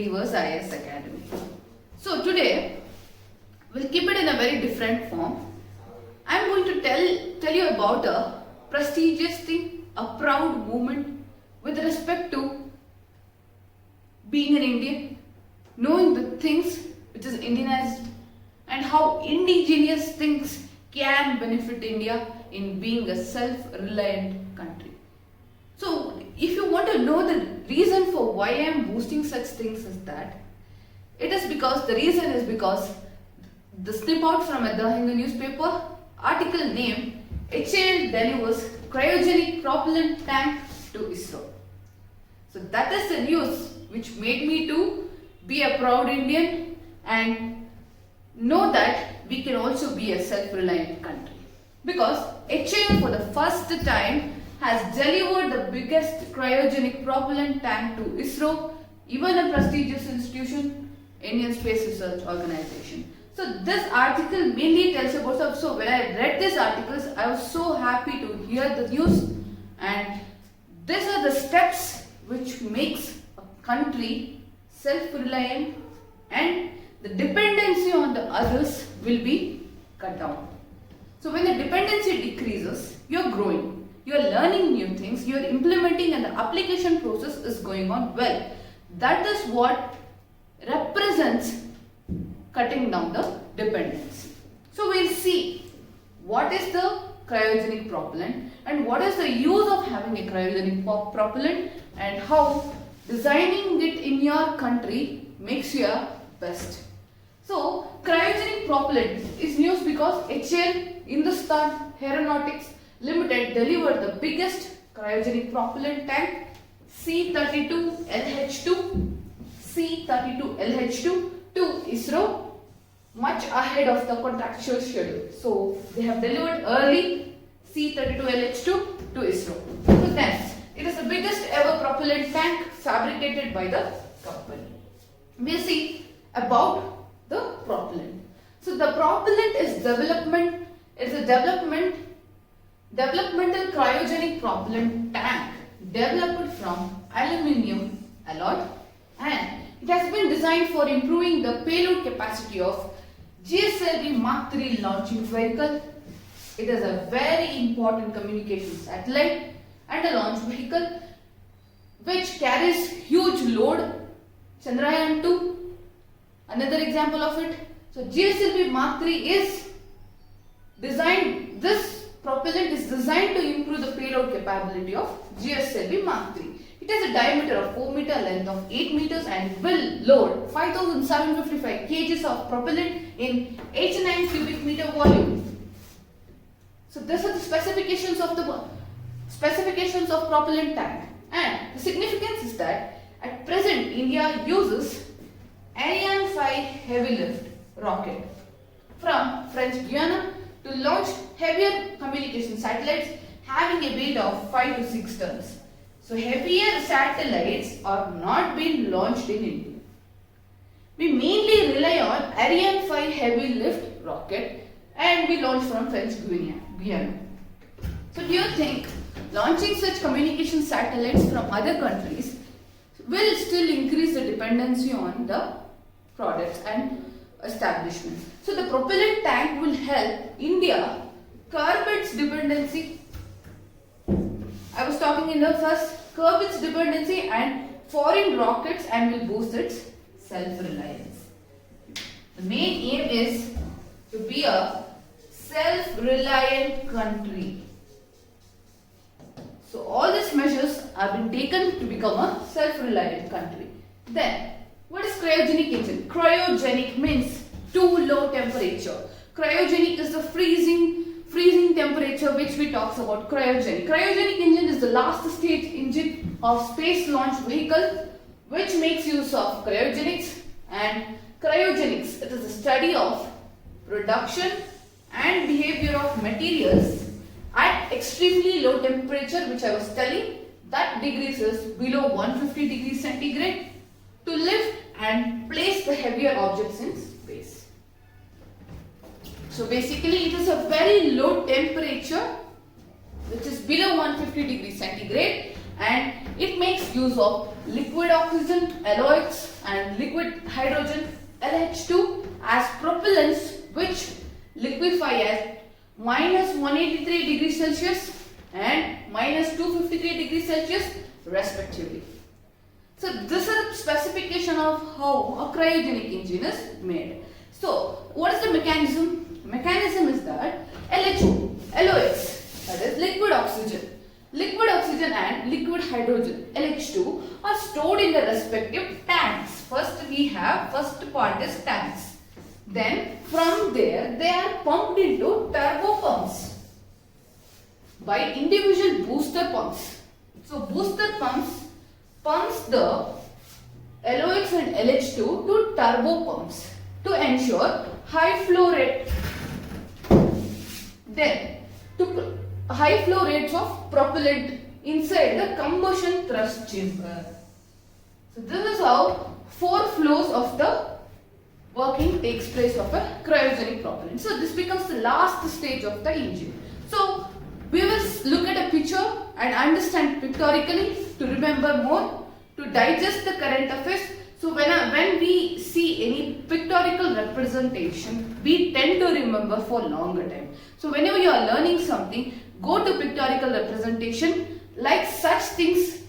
Weavers IAS Academy. So today we'll keep it in a very different form. I'm going to tell you about a prestigious thing, a proud moment with respect to being an Indian, knowing the things which is Indianized and how indigenous things can benefit India in being a self-reliant country. So if you want to know the reason for why I am boosting such things is that the reason is because the snip out from the Hindu newspaper article named HAL delivers cryogenic propellant tank to ISRO. So that is the news which made me to be a proud Indian and know that we can also be a self-reliant country. Because HAL for the first time has delivered the biggest cryogenic propellant tank to ISRO, even a prestigious institution, Indian Space Research Organization. So this article mainly tells about, so when I read these articles, I was so happy to hear the news, and these are the steps which makes a country self-reliant and the dependency on the others will be cut down. So when the dependency decreases, you're growing, you're learning new things, you're implementing, and the application process is going on well. That is what represents cutting down the dependency. So we'll see what is the cryogenic propellant and what is the use of having a cryogenic propellant and how designing it in your country makes you a best. So cryogenic propellant is news because HAL Hindustan Aeronautics Limited delivered the biggest cryogenic propellant tank C32LH2 to ISRO much ahead of the contractual schedule. So they have delivered early C32LH2 to ISRO. So next, it is the biggest ever propellant tank fabricated by the company. We'll see about the propellant. So the propellant is a developmental cryogenic propellant tank developed from aluminium alloy, and it has been designed for improving the payload capacity of GSLV Mark III launching vehicle. It is a very important communication satellite and a launch vehicle which carries huge load. Chandrayaan-2, another example of it. So GSLV Mark III is designed, this propellant is designed to improve the payload capability of GSLV Mark III. It has a diameter of 4 meter, length of 8 meters, and will load 5,755 kgs of propellant in 89 cubic meter volume. So these are the specifications of propellant tank, and the significance is that at present India uses Ariane 5 heavy lift rocket from French Guiana to launch heavier communication satellites having a weight of 5 to 6 tons. So heavier satellites are not being launched in India. We mainly rely on Ariane 5 heavy lift rocket, and we launch from French Guiana. So do you think launching such communication satellites from other countries will still increase the dependency on the products and establishments? So the propellant tank will help India curb its dependency. I was talking in the first, curb its dependency and foreign rockets, and will boost its self-reliance. The main aim is to be a self-reliant country. So all these measures have been taken to become a self-reliant country. Then, what is cryogenic engine? Cryogenic means too low temperature. Cryogenic is the freezing temperature which we talks about cryogenic. Cryogenic engine is the last stage engine of space launch vehicle which makes use of cryogenics. And cryogenics, it is the study of production and behavior of materials at extremely low temperature, which I was telling, that degrees is below 150 degrees centigrade, to lift and place the heavier objects in space. So basically it is a very low temperature which is below 150 degrees centigrade, and it makes use of liquid oxygen LOX and liquid hydrogen LH2 as propellants which liquefy at minus 183 degrees Celsius and minus 253 degrees Celsius respectively. So this is a specification of how a cryogenic engine is made. So what is the mechanism? Mechanism is that LH2, LOX, that is liquid oxygen. Liquid oxygen and liquid hydrogen LH2 are stored in the respective tanks. First part is tanks. Then from there they are pumped into turbo pumps by individual booster pumps. So booster pumps the LOX and LH2 to turbo pumps to ensure high flow rate. Then to high flow rates of propellant inside the combustion thrust chamber. So this is how 4 flows of the working takes place of a cryogenic propellant. So this becomes the last stage of the engine. So we will look at a picture and understand pictorically to remember more, to digest the current affairs. So when we see any pictorial representation, we tend to remember for longer time. So whenever you are learning something, go to pictorial representation. Like such things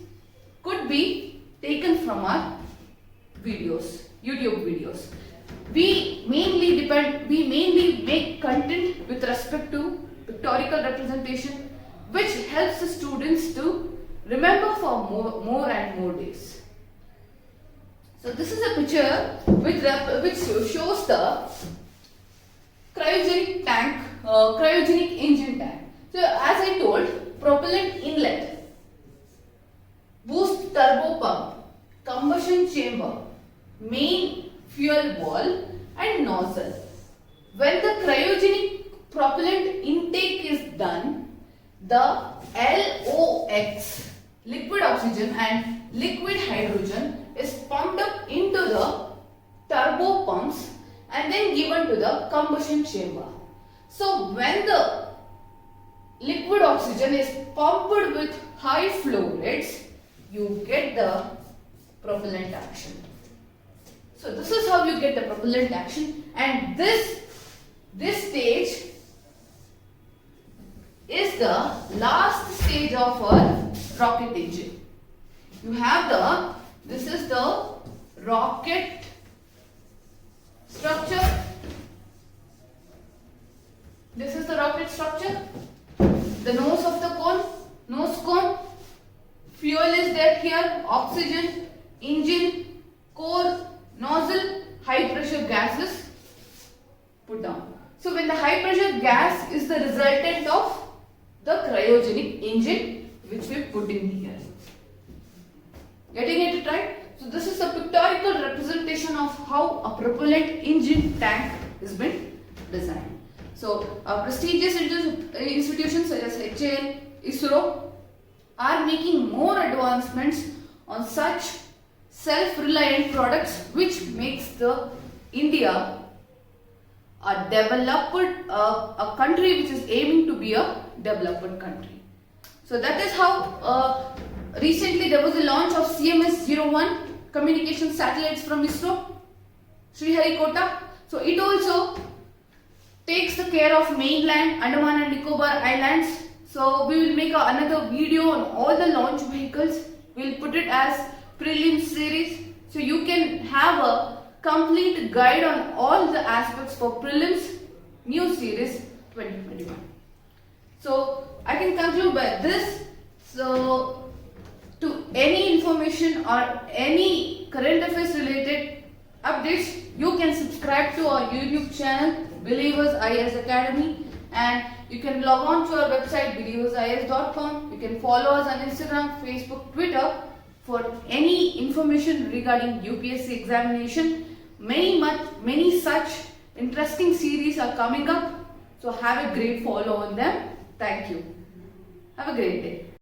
could be taken from our videos, YouTube videos. We mainly make content with respect to pictorial representation, which helps the students to remember for more and more days. So this is a picture which shows the cryogenic tank, cryogenic engine tank. So as I told, propellant inlet, boost turbo pump, combustion chamber, main fuel valve and nozzle. When the cryogenic propellant intake is done, the LOX, liquid oxygen and liquid hydrogen is pumped up into the turbo pumps and then given to the combustion chamber. So when the liquid oxygen is pumped with high flow rates, you get the propellant action. So this is how you get the propellant action, and this stage is the last stage of our rocket engine. You have this is the rocket structure. This is the rocket structure. The nose of the nose cone. Fuel is there here, oxygen, engine, core, nozzle, high pressure gases put down. So when the high pressure gas is the resultant of the cryogenic engine which we put in here. Getting it right? So this is a pictorial representation of how a propellant engine tank is been designed. So prestigious institutions such as HAL, ISRO are making more advancements on such self-reliant products, which makes the India a developed a country which is aiming to be a developed country. So that is how recently there was a launch of CMS-01 communication satellites from ISRO, Sriharikota. So it also takes the care of mainland Andaman and Nicobar Islands. So we will make another video on all the launch vehicles. We will put it as prelims series. So you can have a complete guide on all the aspects for prelims new series 2021. So I can conclude by this. So to any information or any current affairs related updates, you can subscribe to our YouTube channel Believers IAS Academy, and you can log on to our website believersias.com. You can follow us on Instagram, Facebook, Twitter for any information regarding UPSC examination. Many such interesting series are coming up. So have a great follow on them. Thank you. Have a great day.